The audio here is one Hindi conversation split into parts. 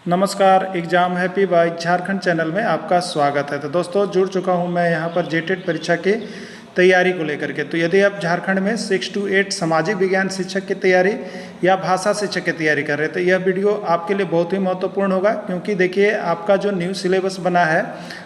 नमस्कार, exam happy by Jharkhand channel में आपका स्वागत है। तो दोस्तों जुड़ चुका हूं मैं यहां पर जेटेट परीक्षा की तैयारी को लेकर के। तो यदि आप झारखंड में 6 to 8 सामाजिक विज्ञान शिक्षक की तैयारी या भाषा शिक्षक की तैयारी कर रहे हैं तो यह वीडियो आपके लिए बहुत ही महत्वपूर्ण होगा, क्योंकि देखिए आपका जो न्यू सिलेबस बना है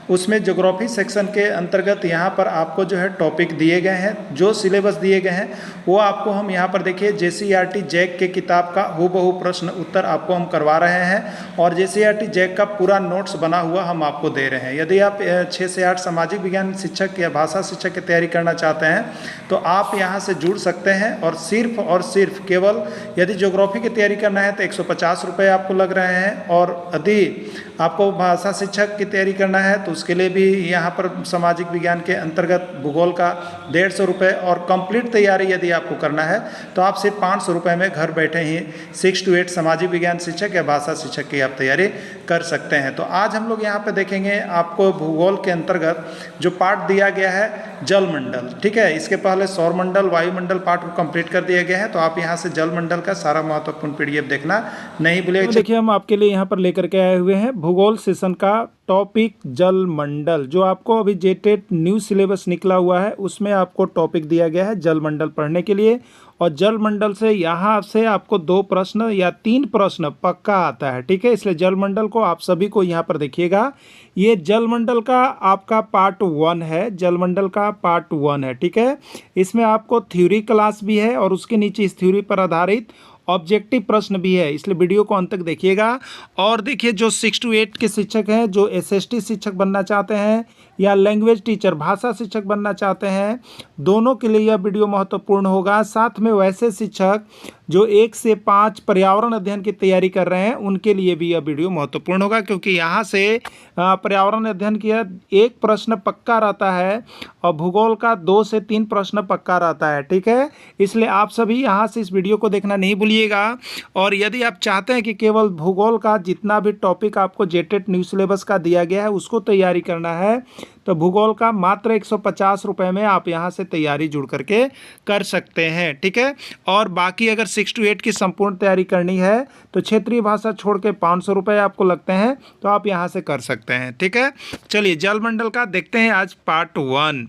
उसमें ज्योग्राफी सेक्शन के अंतर्गत यहाँ पर आपको जो है टॉपिक दिए गए हैं, जो सिलेबस दिए गए हैं वो आपको हम यहाँ पर देखिए JCERT जैक के किताब का हूबहू प्रश्न उत्तर आपको हम करवा रहे हैं और JCERT जैक का पूरा नोट्स बना हुआ हम आपको दे रहे हैं। यदि आप 6 से 8 सामाजिक विज्ञान शिक्षक या भाषा शिक्षक की तैयारी करना चाहते हैं तो आप यहाँ से जुड़ सकते हैं और सिर्फ केवल यदि ज्योग्राफी की तैयारी करना है तो 150 रुपये आपको लग रहे हैं, और यदि आपको भाषा शिक्षक की तैयारी करना है तो उसके लिए भी यहाँ पर सामाजिक विज्ञान के अंतर्गत भूगोल का 150 रुपये, और कंप्लीट तैयारी यदि आपको करना है तो आप सिर्फ 500 रुपये में घर बैठे ही 6 to 8 सामाजिक विज्ञान शिक्षक या भाषा शिक्षक की आप तैयारी कर सकते हैं। तो आज हम लोग यहाँ पे देखेंगे आपको भूगोल के अंतर्गत जो पार्ट दिया गया है जलमंडल, ठीक है। इसके पहले सौरमंडल वायुमंडल पार्ट को कंप्लीट कर दिया गया है, तो आप यहाँ से जलमंडल का सारा महत्वपूर्ण PDF देखना नहीं भूलिएगा। तो देखिए हम आपके लिए यहाँ पर लेकर के आए हुए हैं भूगोल सेशन का टॉपिक जलमंडल, जो आपको अभी जेटेट न्यू सिलेबस निकला हुआ है उसमें आपको टॉपिक दिया गया है जलमंडल पढ़ने के लिए। और जलमंडल से यहाँ से आपको 2 प्रश्न या 3 प्रश्न पक्का आता है, ठीक है। इसलिए जलमंडल को आप सभी को यहाँ पर देखिएगा, ये जलमंडल का आपका पार्ट 1 है, जलमंडल का पार्ट 1 है, ठीक है। इसमें आपको थ्योरी क्लास भी है और उसके नीचे इस थ्योरी पर आधारित ऑब्जेक्टिव प्रश्न भी है, इसलिए वीडियो को अंत तक देखिएगा। और देखिए जो 6 to 8 के शिक्षक हैं, जो SST शिक्षक बनना चाहते हैं या लैंग्वेज टीचर भाषा शिक्षक बनना चाहते हैं, दोनों के लिए यह वीडियो महत्वपूर्ण होगा। साथ में वैसे शिक्षक जो 1 से 5 पर्यावरण अध्ययन की तैयारी कर रहे हैं उनके लिए भी यह वीडियो महत्वपूर्ण होगा, क्योंकि यहाँ से पर्यावरण अध्ययन किया 1 प्रश्न पक्का रहता है और भूगोल का 2 से 3 प्रश्न पक्का रहता है, ठीक है। इसलिए आप सभी यहाँ से इस वीडियो को देखना नहीं भूलिएगा। और यदि आप चाहते हैं कि केवल भूगोल का जितना भी टॉपिक आपको जेटेट न्यू सिलेबस का दिया गया है उसको तैयारी करना है तो भूगोल का मात्र 150 रुपये में आप यहाँ से तैयारी जुड़ करके कर सकते हैं, ठीक है। और बाकी अगर 6 to 8 की संपूर्ण तैयारी करनी है तो क्षेत्रीय भाषा छोड़ के 500 रुपये आपको लगते हैं, तो आप यहाँ से कर सकते हैं, ठीक है। चलिए जलमंडल का देखते हैं आज पार्ट 1।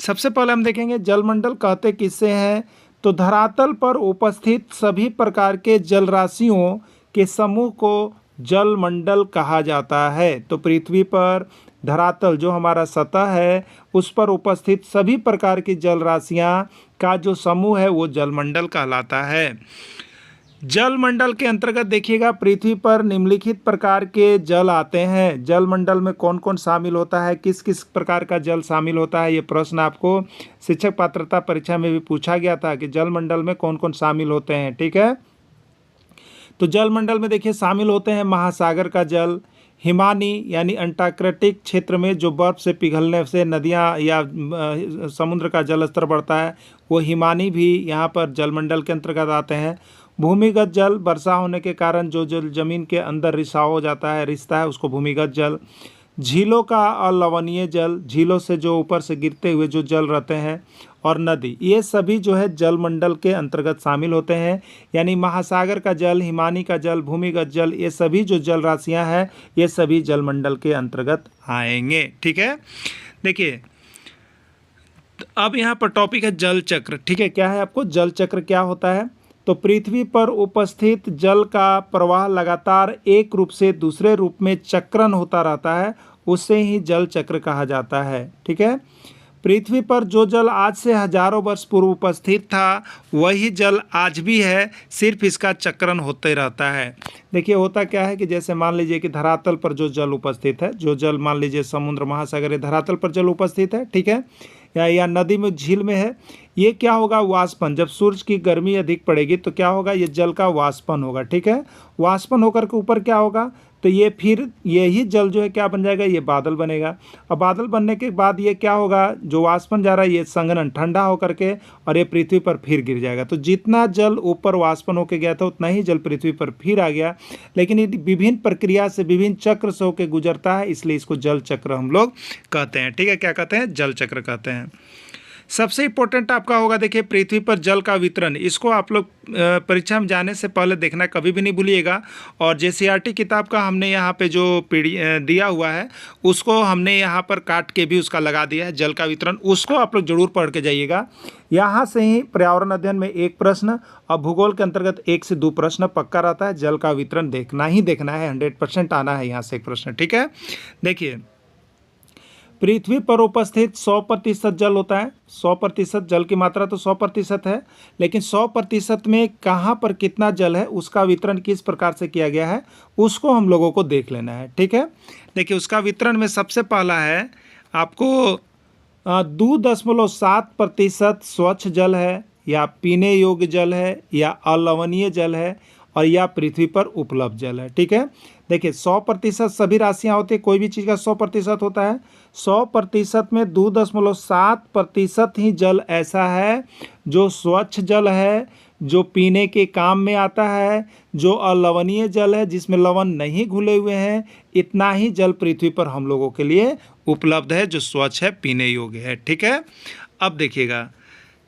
सबसे पहले हम देखेंगे जलमंडल कहते किससे हैं। तो धरातल पर उपस्थित सभी प्रकार के जलराशियों के समूह को जलमंडल कहा जाता है। तो पृथ्वी पर धरातल जो हमारा सतह है उस पर उपस्थित सभी प्रकार की जलराशियां का जो समूह है वो जलमंडल कहलाता है। जलमंडल के अंतर्गत देखिएगा पृथ्वी पर निम्नलिखित प्रकार के जल आते हैं। जलमंडल में कौन कौन शामिल होता है, किस किस प्रकार का जल शामिल होता है, ये प्रश्न आपको शिक्षक पात्रता परीक्षा में भी पूछा गया था कि जलमंडल में कौन कौन शामिल होते हैं, ठीक है। तो जलमंडल में देखिए शामिल होते हैं महासागर का जल, हिमानी यानी अंटार्कटिक क्षेत्र में जो बर्फ़ से पिघलने से नदियाँ या समुद्र का जल स्तर बढ़ता है वो हिमानी भी यहाँ पर जलमंडल के अंतर्गत आते हैं। भूमिगत जल, वर्षा होने के कारण जो जल जमीन के अंदर रिसाव हो जाता है, रिसता है, उसको भूमिगत जल। झीलों का अलवणीय जल, झीलों से जो ऊपर से गिरते हुए जो जल रहते हैं, और नदी, ये सभी जो है जलमंडल के अंतर्गत शामिल होते हैं। यानी महासागर का जल, हिमानी का जल, भूमिगत जल, ये सभी जो जल राशियाँ हैं ये सभी जलमंडल के अंतर्गत आएंगे, ठीक है। देखिए अब यहाँ पर टॉपिक है जल चक्र, ठीक है। क्या है आपको जल चक्र क्या होता है। तो पृथ्वी पर उपस्थित जल का प्रवाह लगातार एक रूप से दूसरे रूप में चक्रण होता रहता है, उसे ही जल चक्र कहा जाता है, ठीक है। पृथ्वी पर जो जल आज से हजारों वर्ष पूर्व उपस्थित था वही जल आज भी है, सिर्फ इसका चक्रण होते रहता है। देखिए होता क्या है कि जैसे मान लीजिए कि धरातल पर जो जल उपस्थित है, जो जल मान लीजिए समुद्र महासागर या धरातल पर जल उपस्थित है, ठीक है, या नदी में झील में है, ये क्या होगा वाष्पन। जब सूरज की गर्मी अधिक पड़ेगी तो क्या होगा, ये जल का वाष्पन होगा, ठीक है। वाष्पन होकर के ऊपर क्या होगा, तो ये फिर यही जल जो है क्या बन जाएगा, ये बादल बनेगा। और बादल बनने के बाद ये क्या होगा, जो वाष्पन जा रहा है ये संघनन ठंडा होकर के और ये पृथ्वी पर फिर गिर जाएगा। तो जितना जल ऊपर वाष्पन होकर गया था उतना ही जल पृथ्वी पर फिर आ गया, लेकिन ये विभिन्न प्रक्रिया से विभिन्न चक्र से होकर गुजरता है, इसलिए इसको जल चक्र हम लोग कहते हैं, ठीक है। क्या कहते हैं, जल चक्र कहते हैं। सबसे इम्पोर्टेंट आपका होगा, देखिए पृथ्वी पर जल का वितरण, इसको आप लोग परीक्षा में जाने से पहले देखना कभी भी नहीं भूलिएगा। और जेसीईआरटी किताब का हमने यहाँ पे जो दिया हुआ है उसको हमने यहाँ पर काट के भी उसका लगा दिया है, जल का वितरण, उसको आप लोग जरूर पढ़ के जाइएगा। यहाँ से ही पर्यावरण अध्ययन में 1 प्रश्न और भूगोल के अंतर्गत 1 से 2 प्रश्न पक्का रहता है। जल का वितरण देखना ही देखना है, 100% आना है यहाँ से एक प्रश्न, ठीक है। देखिए पृथ्वी पर उपस्थित 100% जल होता है, 100% जल की मात्रा तो 100% है, लेकिन 100% में कहाँ पर कितना जल है उसका वितरण किस प्रकार से किया गया है उसको हम लोगों को देख लेना है, ठीक है। देखिए उसका वितरण में सबसे पहला है आपको 2.7% स्वच्छ जल है, या पीने योग्य जल है, या अलवणीय जल है, और या पृथ्वी पर उपलब्ध जल है, ठीक है। देखिए 100% सभी राशियाँ होती है, कोई भी चीज़ का 100% होता है। 100% में 2.7% ही जल ऐसा है जो स्वच्छ जल है, जो पीने के काम में आता है, जो अलवणीय जल है जिसमें लवण नहीं घुले हुए हैं, इतना ही जल पृथ्वी पर हम लोगों के लिए उपलब्ध है जो स्वच्छ है, पीने योग्य है, ठीक है। अब देखिएगा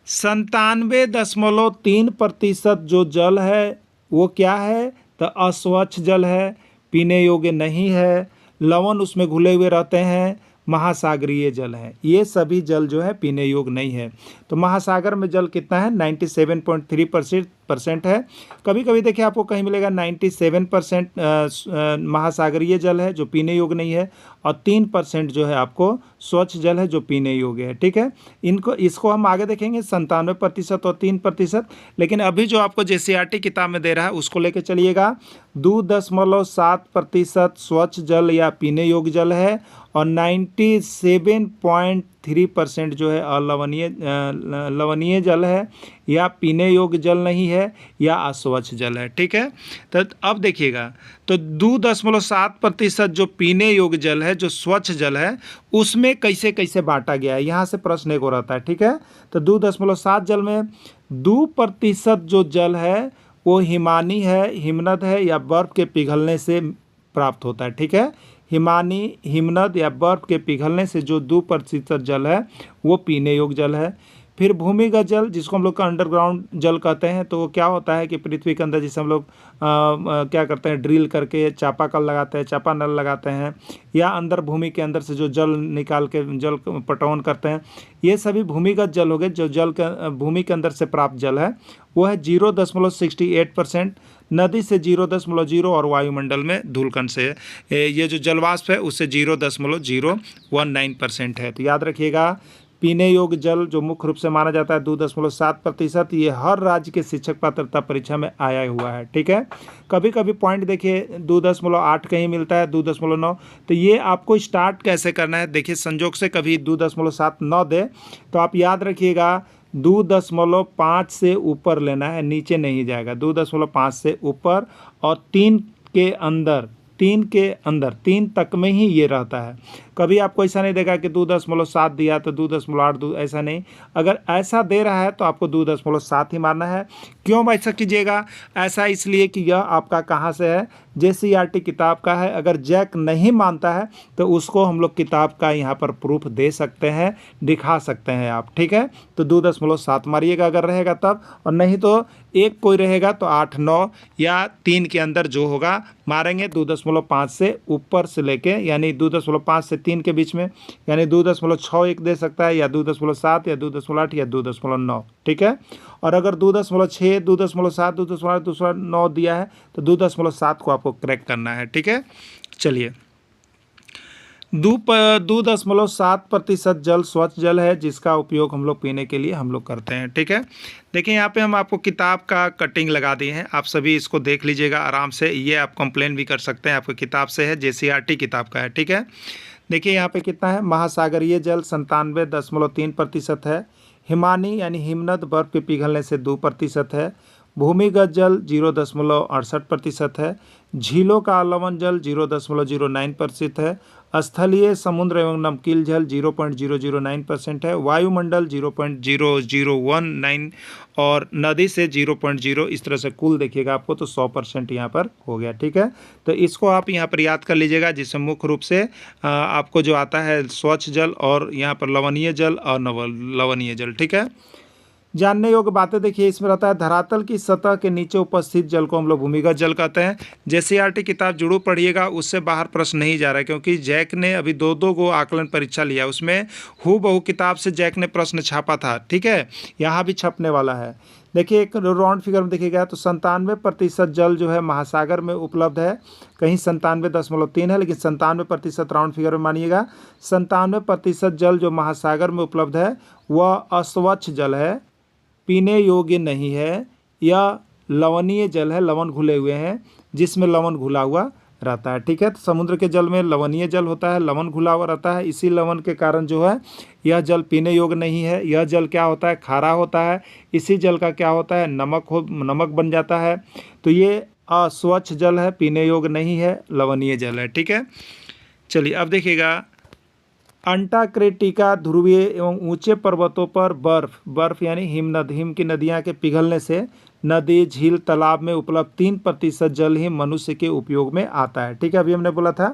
97.3% जो जल है वो क्या है, तो अस्वच्छ जल है, पीने योग्य नहीं है, लवण उसमें घुले हुए रहते हैं, महासागरीय जल है। ये सभी जल जो है पीने योग्य नहीं है। तो महासागर में जल कितना है, 97.3% है। कभी कभी देखिए आपको कहीं मिलेगा 97% महासागरीय जल है जो पीने योग्य नहीं है, और 3% जो है आपको स्वच्छ जल है जो पीने योग्य है, ठीक है। इसको हम आगे देखेंगे 97% और 3%, लेकिन अभी जो आपको जेसीईआरटी किताब में दे रहा है उसको लेके चलिएगा। 2.7% स्वच्छ जल या पीने योग्य जल है, और 97.3% जो है लवणीय जल है, या पीने योग्य जल नहीं है, या अस्वच्छ जल है, ठीक है। तो अब देखिएगा तो 2.7% जो पीने योग्य जल है, जो स्वच्छ जल है, उसमें कैसे कैसे बांटा गया है, यहाँ से प्रश्न एक हो रहता है, ठीक है। तो 2.7 जल में 2% जो जल है वो हिमानी है, हिमनद है, या बर्फ़ के पिघलने से प्राप्त होता है, ठीक है। हिमानी, हिमनद या बर्फ़ के पिघलने से जो 2% जल है वो पीने योग्य जल है। फिर भूमिगत जल जिसको हम लोग का अंडरग्राउंड जल कहते हैं, तो वो क्या होता है कि पृथ्वी के अंदर जिसे हम लोग क्या करते हैं, ड्रिल करके चापाकल लगाते हैं, चापानल लगाते हैं, या अंदर भूमि के अंदर से जो जल निकाल के जल पटवन करते हैं, ये सभी भूमिगत जल हो गए। जो जल के भूमि के अंदर से प्राप्त जल है वो है 0.68%, नदी से 0.0, और वायुमंडल में धूलकण से ये जो जलवाष्प है उससे 0.019% है। तो याद रखिएगा पीने योग्य जल जो मुख्य रूप से माना जाता है 2.7%, ये हर राज्य के शिक्षक पात्रता परीक्षा में आया हुआ है, ठीक है। कभी कभी पॉइंट देखिए 2.8 कहीं मिलता है, 2.9, तो ये आपको स्टार्ट कैसे करना है, देखिए संजोग से कभी 2.7 न दे तो आप याद रखिएगा 2.5 से ऊपर लेना है, नीचे नहीं जाएगा। 2.5 से ऊपर और 3 के अंदर, 3 तक में ही ये रहता है। कभी आपको ऐसा नहीं देगा कि 2.7 दिया तो 2.8, ऐसा नहीं। अगर ऐसा दे रहा है तो आपको 2.7 ही मारना है। क्यों ऐसा कीजिएगा, ऐसा इसलिए कि यह आपका कहाँ से है, जेसीईआरटी किताब का है। अगर जैक नहीं मानता है तो उसको हम लोग किताब का यहाँ पर प्रूफ दे सकते हैं, दिखा सकते हैं आप, ठीक है। तो 2.7 मारिएगा अगर रहेगा तब, और नहीं तो एक कोई रहेगा तो 8, 9 या 3 के अंदर जो होगा मारेंगे। 2.5 से ऊपर से लेके, यानी 2.5 से 3 के बीच में, यानी 2.6 एक दे सकता है, या 2.7 या 2.8 या 2.9, ठीक है। और अगर 2.6, 2.7, 2.8, 2.9 दिया है तो 2.7 को आपको क्रैक करना है, ठीक है। चलिए 2.7% जल स्वच्छ जल है जिसका उपयोग हम लोग पीने के लिए हम लोग करते हैं, ठीक है। देखिए यहाँ पे हम आपको किताब का कटिंग लगा दिए हैं, आप सभी इसको देख लीजिएगा आराम से। ये आप कंप्लेन भी कर सकते हैं, आपको किताब से है, जेसीईआरटी किताब का है, ठीक है। देखिए यहाँ पे कितना है, महासागरीय जल 97.3% है, हिमानी यानी हिमनद बर्फ़ के पिघलने से 2% है, भूमिगत जल 0.68% है, झीलों का लवण जल 0.09% है, स्थलीय समुद्र एवं नमकीन जल 0.009% है, वायुमंडल 0.0019 और नदी से 0.0, इस तरह से कुल देखिएगा आपको तो 100% यहाँ पर हो गया। ठीक है, तो इसको आप यहाँ पर याद कर लीजिएगा, जिसमें मुख्य रूप से आपको जो आता है स्वच्छ जल और यहाँ पर लवणीय जल और लवणीय जल। ठीक है, जानने योग्य बातें देखिए इसमें रहता है, धरातल की सतह के नीचे उपस्थित जल को हम लोग भूमिगत जल कहते हैं। जेसीईआरटी किताब जरूर पढ़िएगा, उससे बाहर प्रश्न नहीं जा रहा है, क्योंकि जैक ने अभी दो गो आकलन परीक्षा लिया, उसमें हूबहू किताब से जैक ने प्रश्न छापा था। ठीक है, यहाँ भी छपने वाला है। देखिए एक राउंड फिगर में देखिएगा तो 97% जल जो है महासागर में उपलब्ध है, कहीं 97.3 है, लेकिन 97% राउंड फिगर में मानिएगा। 97% जल जो महासागर में उपलब्ध है वह अस्वच्छ जल है, पीने योग्य नहीं है, या लवणीय जल है, लवण घुले हुए हैं, जिसमें लवण घुला हुआ रहता है। ठीक है, तो समुद्र के जल में लवणीय जल होता है, लवण घुला हुआ रहता है, इसी लवण के कारण जो है यह जल पीने योग्य नहीं है। यह जल क्या होता है, खारा होता है, इसी जल का क्या होता है, नमक बन जाता है। तो ये अस्वच्छ जल है, पीने योग्य नहीं है, लवणीय जल है। ठीक है, चलिए अब देखिएगा, अंटार्कटिका ध्रुवीय एवं ऊंचे पर्वतों पर बर्फ यानी हिम की नदियां के पिघलने से नदी, झील, तालाब में उपलब्ध 3% जल ही मनुष्य के उपयोग में आता है। ठीक है, अभी हमने बोला था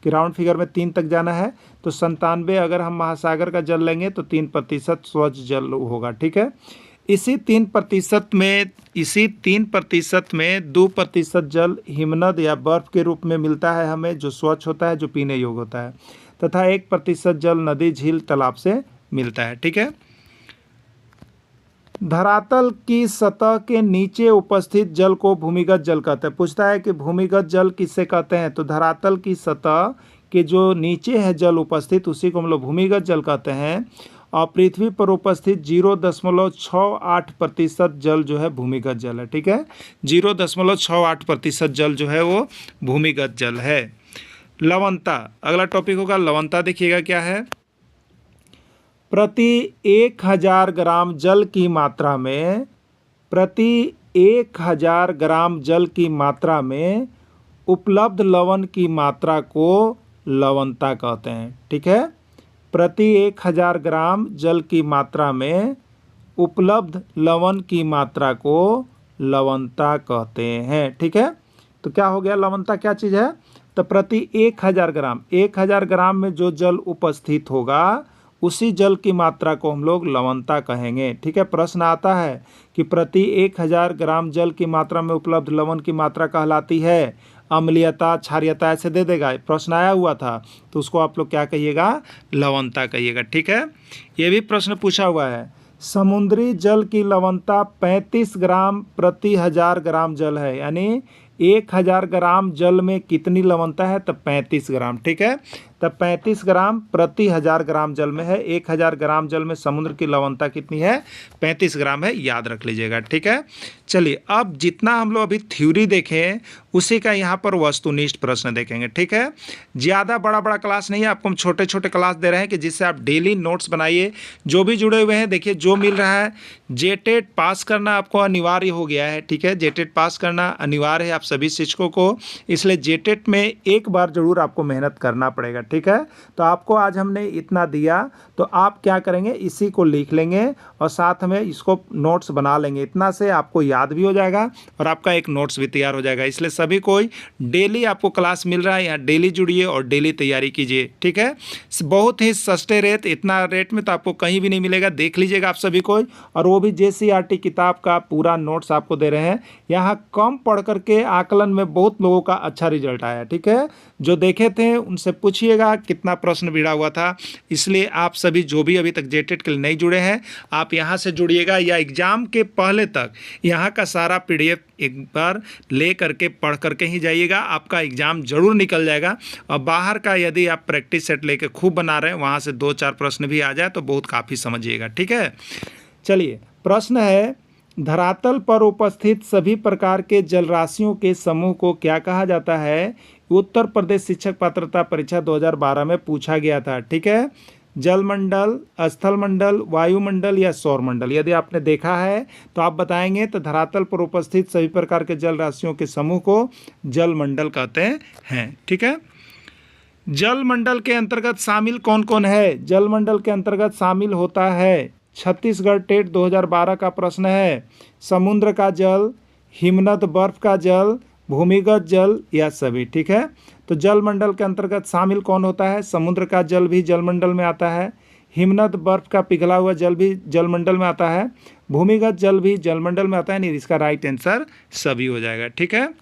कि राउंड फिगर में 3 तक जाना है, तो 97 अगर हम महासागर का जल लेंगे तो 3% स्वच्छ जल होगा। ठीक है, इसी 3% में 2% जल हिमनद या बर्फ के रूप में मिलता है हमें, जो स्वच्छ होता है, जो पीने योग्य होता है, तथा 1% जल नदी, झील, तालाब से मिलता है। ठीक है, धरातल की सतह के नीचे उपस्थित जल को भूमिगत जल कहते हैं। पूछता है कि भूमिगत जल किसे कहते हैं, तो धरातल की सतह के जो नीचे है जल उपस्थित, उसी को हम लोग भूमिगत जल कहते हैं। और पृथ्वी पर उपस्थित 0.68% जल जो है भूमिगत जल है। ठीक है, 0.68% जल जो है वो भूमिगत जल है। लवणता, अगला टॉपिक होगा लवणता। देखिएगा क्या है, प्रति 1000 ग्राम जल की मात्रा में, प्रति 1000 ग्राम जल की मात्रा में उपलब्ध लवण की मात्रा को लवणता कहते हैं। ठीक है, प्रति 1000 ग्राम जल की मात्रा में उपलब्ध लवण की मात्रा को लवणता कहते हैं। ठीक है, तो क्या हो गया, लवणता क्या चीज़ है, तो प्रति 1000 ग्राम में जो जल उपस्थित होगा उसी जल की मात्रा को हम लोग लवणता कहेंगे। ठीक है, प्रश्न आता है कि प्रति 1000 ग्राम जल की मात्रा में उपलब्ध लवण की मात्रा कहलाती है अम्लीयता, क्षारीयता, ऐसे दे देगा, प्रश्न आया हुआ था, तो उसको आप लोग क्या कहिएगा, लवणता कहिएगा। ठीक है, ये भी प्रश्न पूछा हुआ है, समुद्री जल की लवणता 35 ग्राम प्रति 1000 ग्राम जल है, यानी 1000 ग्राम जल में कितनी लवणता है, तो 35 ग्राम। ठीक है, तब 35 ग्राम प्रति 1000 ग्राम जल में है, 1000 ग्राम जल में समुद्र की लवणता कितनी है, 35 ग्राम है, याद रख लीजिएगा। ठीक है, चलिए अब जितना हम लोग अभी थ्योरी देखें उसी का यहाँ पर वस्तुनिष्ठ प्रश्न देखेंगे। ठीक है, ज़्यादा बड़ा क्लास नहीं है, आपको हम छोटे छोटे क्लास दे रहे हैं कि जिससे आप डेली नोट्स बनाइए। जो भी जुड़े हुए हैं देखिए, जो मिल रहा है, जेटेट पास करना आपको अनिवार्य हो गया है। ठीक है, जेटेट पास करना अनिवार्य है आप सभी शिक्षकों को, इसलिए जेटेट में एक बार जरूर आपको मेहनत करना पड़ेगा। ठीक है, तो आपको आज हमने इतना दिया, तो आप क्या करेंगे, इसी को लिख लेंगे और साथ में इसको नोट्स बना लेंगे, इतना से आपको याद भी हो जाएगा और आपका एक नोट्स भी तैयार हो जाएगा। इसलिए सभी कोई डेली आपको क्लास मिल रहा है, यहाँ डेली जुड़िए और डेली तैयारी कीजिए। ठीक है, बहुत ही सस्ते रेट, इतना रेट में तो आपको कहीं भी नहीं मिलेगा, देख लीजिएगा आप सभी कोई, और वो भी जेसीईआरटी किताब का पूरा नोट्स आपको दे रहे हैं। यहाँ कम पढ़ करके आकलन में बहुत लोगों का अच्छा रिजल्ट आया। ठीक है, जो देखे थे उनसे पूछिएगा कितना प्रश्न भिड़ा हुआ था। इसलिए आप सभी जो भी अभी तक जेटेट के लिए नहीं जुड़े हैं, आप यहाँ से जुड़िएगा, या एग्ज़ाम के पहले तक यहाँ का सारा PDF एक बार ले करके पढ़ करके ही जाइएगा, आपका एग्ज़ाम जरूर निकल जाएगा। और बाहर का यदि आप प्रैक्टिस सेट लेके खूब बना रहे हैं, वहाँ से 2-4 प्रश्न भी आ जाए तो बहुत काफ़ी समझिएगा। ठीक है, चलिए प्रश्न है, धरातल पर उपस्थित सभी प्रकार के जलराशियों के समूह को क्या कहा जाता है। उत्तर प्रदेश शिक्षक पात्रता परीक्षा 2012 में पूछा गया था। ठीक है, जलमंडल, स्थलमंडल, वायुमंडल या सौरमंडल? यदि आपने देखा है तो आप बताएंगे। तो धरातल पर उपस्थित सभी प्रकार के जल राशियों के समूह को जलमंडल कहते हैं। ठीक है। जलमंडल के अंतर्गत शामिल कौन कौन है? जलमंडल के अंतर्गत शामिल होता है, छत्तीसगढ़ टेट 2012 का प्रश्न है, समुद्र का जल, हिमनद बर्फ का जल, भूमिगत जल या सभी। ठीक है। तो जलमंडल के अंतर्गत शामिल कौन होता है? समुद्र का जल भी जलमंडल में आता है, हिमनद बर्फ का पिघला हुआ जल भी जलमंडल में आता है, भूमिगत जल भी जलमंडल में आता है। नहीं, इसका राइट आंसर सभी हो जाएगा। ठीक है।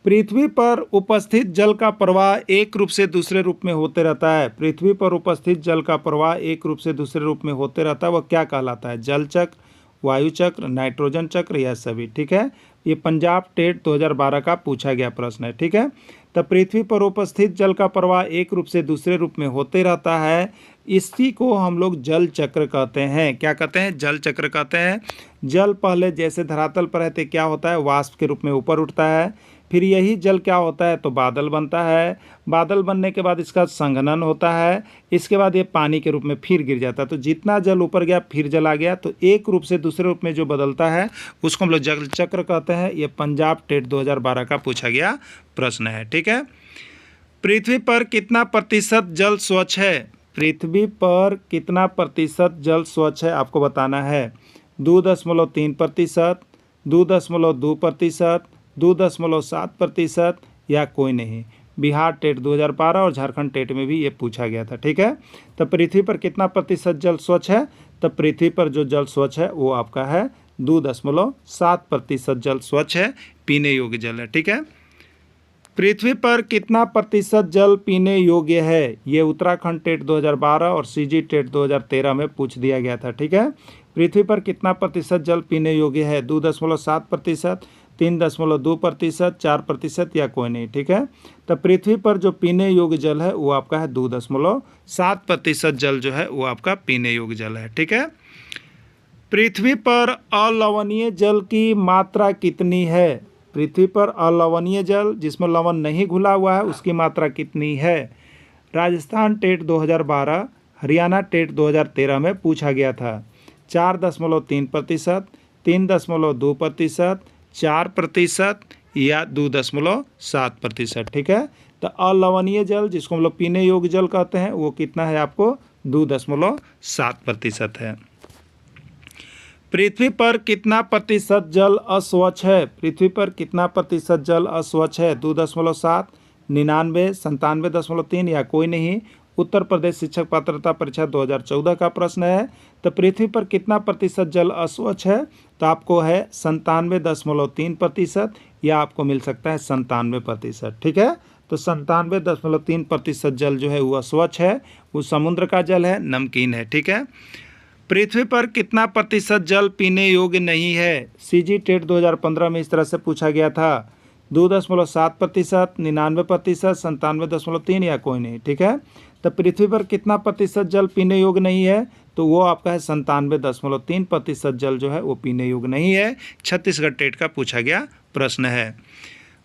पृथ्वी पर उपस्थित जल का प्रवाह एक रूप से दूसरे रूप में होते रहता है। पृथ्वी पर उपस्थित जल का प्रवाह एक रूप से दूसरे रूप में होते रहता है, वह क्या कहलाता है? जल चक्र, वायु चक्र, नाइट्रोजन चक्र या सभी। ठीक है। ये पंजाब टेट 2012 का पूछा गया प्रश्न है। ठीक है। तो पृथ्वी पर उपस्थित जल का प्रवाह एक रूप से दूसरे रूप में होते रहता है, इसी को हम लोग जल चक्र कहते हैं। क्या कहते हैं? जल चक्र कहते हैं। जल पहले जैसे धरातल पर रहते क्या होता है? वाष्प के रूप में ऊपर उठता है, फिर यही जल क्या होता है? तो बादल बनता है, बादल बनने के बाद इसका संघनन होता है, इसके बाद ये पानी के रूप में फिर गिर जाता है। तो जितना जल ऊपर गया फिर जल आ गया, तो एक रूप से दूसरे रूप में जो बदलता है उसको हम लोग जल चक्र कहते हैं। ये पंजाब टेट 2012 का पूछा गया प्रश्न है। ठीक है। पृथ्वी पर कितना प्रतिशत जल स्वच्छ है? पृथ्वी पर कितना प्रतिशत जल स्वच्छ है आपको बताना है। 2.3%, 2.2%, 2.7% या कोई नहीं। बिहार टेट 2012 और झारखंड टेट में भी ये पूछा गया था। ठीक है। तो पृथ्वी पर कितना प्रतिशत जल स्वच्छ है? तो पृथ्वी पर जो जल स्वच्छ है वो आपका है 2.7% जल स्वच्छ है, पीने योग्य जल है। ठीक है। पृथ्वी पर कितना प्रतिशत जल पीने योग्य है? ये उत्तराखंड टेट 2012 और सीजी टेट 2013 में पूछ दिया गया था। ठीक है। पृथ्वी पर कितना प्रतिशत जल पीने योग्य है? 2.7%, 3.2%, 4% या कोई नहीं। ठीक है। तो पृथ्वी पर जो पीने योग्य जल है वो आपका है 2.7% जल जो है वो आपका पीने योग्य जल है। ठीक है। पृथ्वी पर अलवणीय जल की मात्रा कितनी है? पृथ्वी पर अलवणीय जल जिसमें लवण नहीं घुला हुआ है उसकी मात्रा कितनी है? राजस्थान टेट 2012, हरियाणा टेट 2013 में पूछा गया था। 4.3%, 3.2%, 4% या 2.7%। ठीक है। तो अलवणीय जल जिसको हम लोग पीने योग्य जल कहते हैं वो कितना है आपको? 2.7% है। पृथ्वी पर कितना प्रतिशत जल अस्वच्छ है? पृथ्वी पर कितना प्रतिशत जल अस्वच्छ है? 2.7, 99, 97.3 या कोई नहीं। उत्तर प्रदेश शिक्षक पात्रता परीक्षा 2014 का प्रश्न है। तो पृथ्वी पर कितना प्रतिशत जल अस्वच्छ है? तो आपको है 97.3% या आपको मिल सकता है 97%। ठीक है। तो 97.3% जल जो है वो अस्वच्छ है, वो समुद्र का जल है, नमकीन है। ठीक है। पृथ्वी पर कितना प्रतिशत जल पीने योग्य नहीं है? सीजी टेट 2015 में इस तरह से पूछा गया था। 2.7%, 99%, 97.3 या कोई नहीं। ठीक है। तो पृथ्वी पर कितना प्रतिशत जल पीने योग्य नहीं है? तो वो आपका है 97.3% जल जो है वो पीने योग्य नहीं है। छत्तीसगढ़ टेट का पूछा गया प्रश्न है।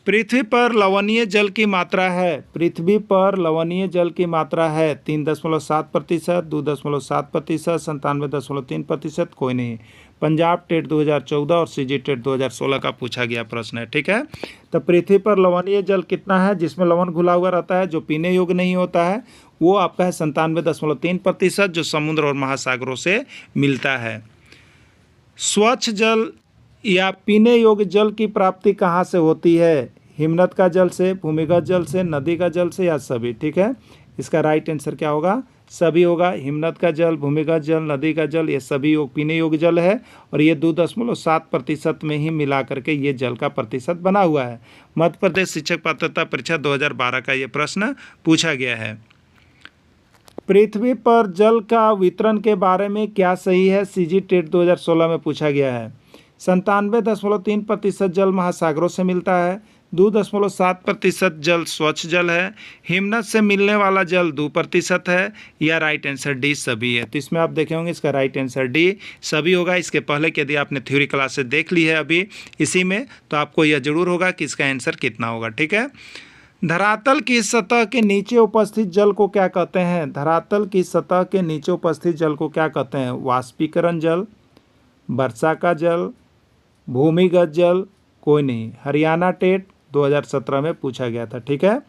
पृथ्वी पर लवणीय जल की मात्रा है। पृथ्वी पर लवणीय जल की मात्रा है 3.7%, 2.7%, 97.3%, कोई नहीं। पंजाब टेट 2014 और सीजी टेट 2016 का पूछा गया प्रश्न है। ठीक है। तो पृथ्वी पर लवणीय जल कितना है जिसमें लवण घुला हुआ रहता है, जो पीने योग्य नहीं होता है? वो आपका है 97.3% जो समुद्र और महासागरों से मिलता है। स्वच्छ जल या पीने योग्य जल की प्राप्ति कहाँ से होती है? हिमनद का जल से, भूमिगत जल से, नदी का जल से या सभी। ठीक है। इसका राइट आंसर क्या होगा? सभी होगा। हिमनद का जल, भूमिगत जल, नदी का जल, ये सभी पीने योग्य जल है और ये 2.7% में ही मिला करके ये जल का प्रतिशत बना हुआ है। मध्य प्रदेश शिक्षक पात्रता परीक्षा 2012 का ये प्रश्न पूछा गया है। पृथ्वी पर जल का वितरण के बारे में क्या सही है? सीजी टेट 2016 में पूछा गया है। 97.3% जल महासागरों से मिलता है, 2.7% जल स्वच्छ जल है, हिमनद से मिलने वाला जल 2% है या राइट आंसर डी सभी है। तो इसमें आप देखे होंगे इसका राइट आंसर डी सभी होगा। इसके पहले कि यदि आपने थ्योरी क्लासेस देख ली है अभी इसी में, तो आपको यह जरूर होगा कि इसका आंसर कितना होगा। ठीक है। धरातल की सतह के नीचे उपस्थित जल को क्या कहते हैं? धरातल की सतह के नीचे उपस्थित जल को क्या कहते हैं? वाष्पीकरण जल, वर्षा का जल, भूमिगत जल, कोई नहीं। हरियाणा टेट 2017 में पूछा गया था। ठीक है,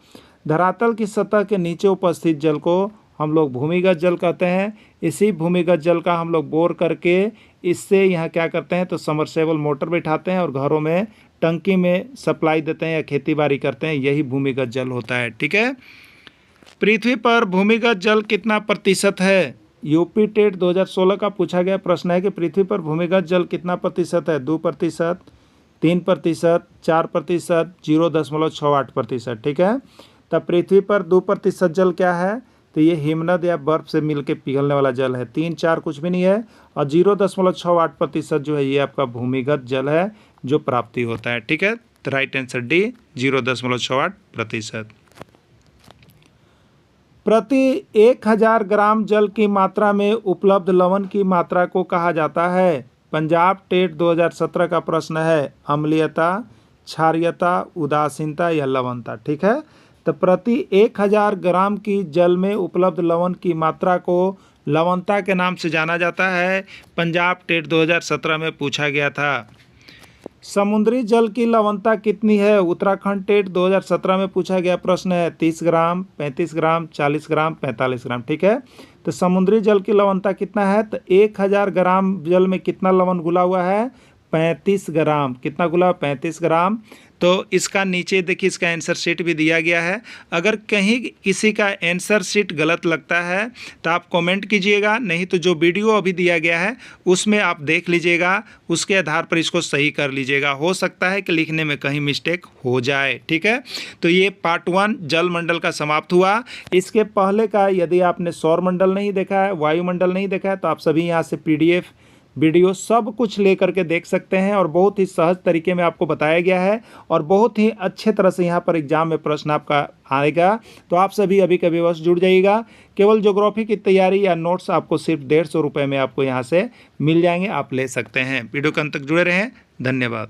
धरातल की सतह के नीचे उपस्थित जल को हम लोग भूमिगत जल कहते हैं। इसी भूमिगत जल का हम लोग बोर करके इससे यहाँ क्या करते हैं तो समरसेबल मोटर बैठाते हैं और घरों में टंकी में सप्लाई देते हैं या खेती बाड़ी करते हैं, यही भूमिगत जल होता है। ठीक है, पृथ्वी पर भूमिगत जल कितना प्रतिशत है? यूपी टेट 2016 का पूछा गया प्रश्न है कि पृथ्वी पर भूमिगत जल कितना प्रतिशत है? 2%, 3%, 4%, 0.68%। ठीक है, तब पृथ्वी पर 2% जल क्या है? तो ये हिमनद या बर्फ से मिलके पिघलने वाला जल है। 3, 4 कुछ भी नहीं है, और 0.68% जो है ये आपका भूमिगत जल है जो प्राप्ति होता है। ठीक है, तो राइट आंसर डी 0.68%। प्रति 1000 ग्राम जल की मात्रा में उपलब्ध लवण की मात्रा को कहा जाता है? पंजाब टेट 2017 का प्रश्न है। अम्लीयता, क्षारीयता, उदासीनता या लवणता। ठीक है, तो प्रति 1000 ग्राम की जल में उपलब्ध लवण की मात्रा को लवणता के नाम से जाना जाता है। पंजाब टेट 2017 में पूछा गया था। समुद्री जल की लवणता कितनी है? उत्तराखंड टेट 2017 में पूछा गया प्रश्न है। 30 ग्राम, 35 ग्राम, 40 ग्राम, 45 ग्राम। ठीक है, तो समुद्री जल की लवणता कितना है? तो 1000 ग्राम जल में कितना लवण घुला हुआ है? 35 ग्राम। कितना घुला? 35 ग्राम। तो इसका नीचे देखिए इसका आंसर शीट भी दिया गया है। अगर कहीं किसी का आंसर शीट गलत लगता है तो आप कमेंट कीजिएगा, नहीं तो जो वीडियो अभी दिया गया है उसमें आप देख लीजिएगा, उसके आधार पर इसको सही कर लीजिएगा। हो सकता है कि लिखने में कहीं मिस्टेक हो जाए। ठीक है, तो ये पार्ट 1 जल मंडल का समाप्त हुआ। इसके पहले का यदि आपने सौर मंडल नहीं देखा है, वायुमंडल नहीं देखा है, तो आप सभी यहाँ से PDF वीडियो सब कुछ लेकर के देख सकते हैं, और बहुत ही सहज तरीके में आपको बताया गया है, और बहुत ही अच्छे तरह से यहाँ पर एग्जाम में प्रश्न आपका आएगा। तो आप सभी अभी कभी बस जुड़ जाइएगा। केवल ज्योग्राफी की तैयारी या नोट्स आपको सिर्फ 150 रुपये में आपको यहाँ से मिल जाएंगे, आप ले सकते हैं। वीडियो के अंत तक जुड़े रहें। धन्यवाद।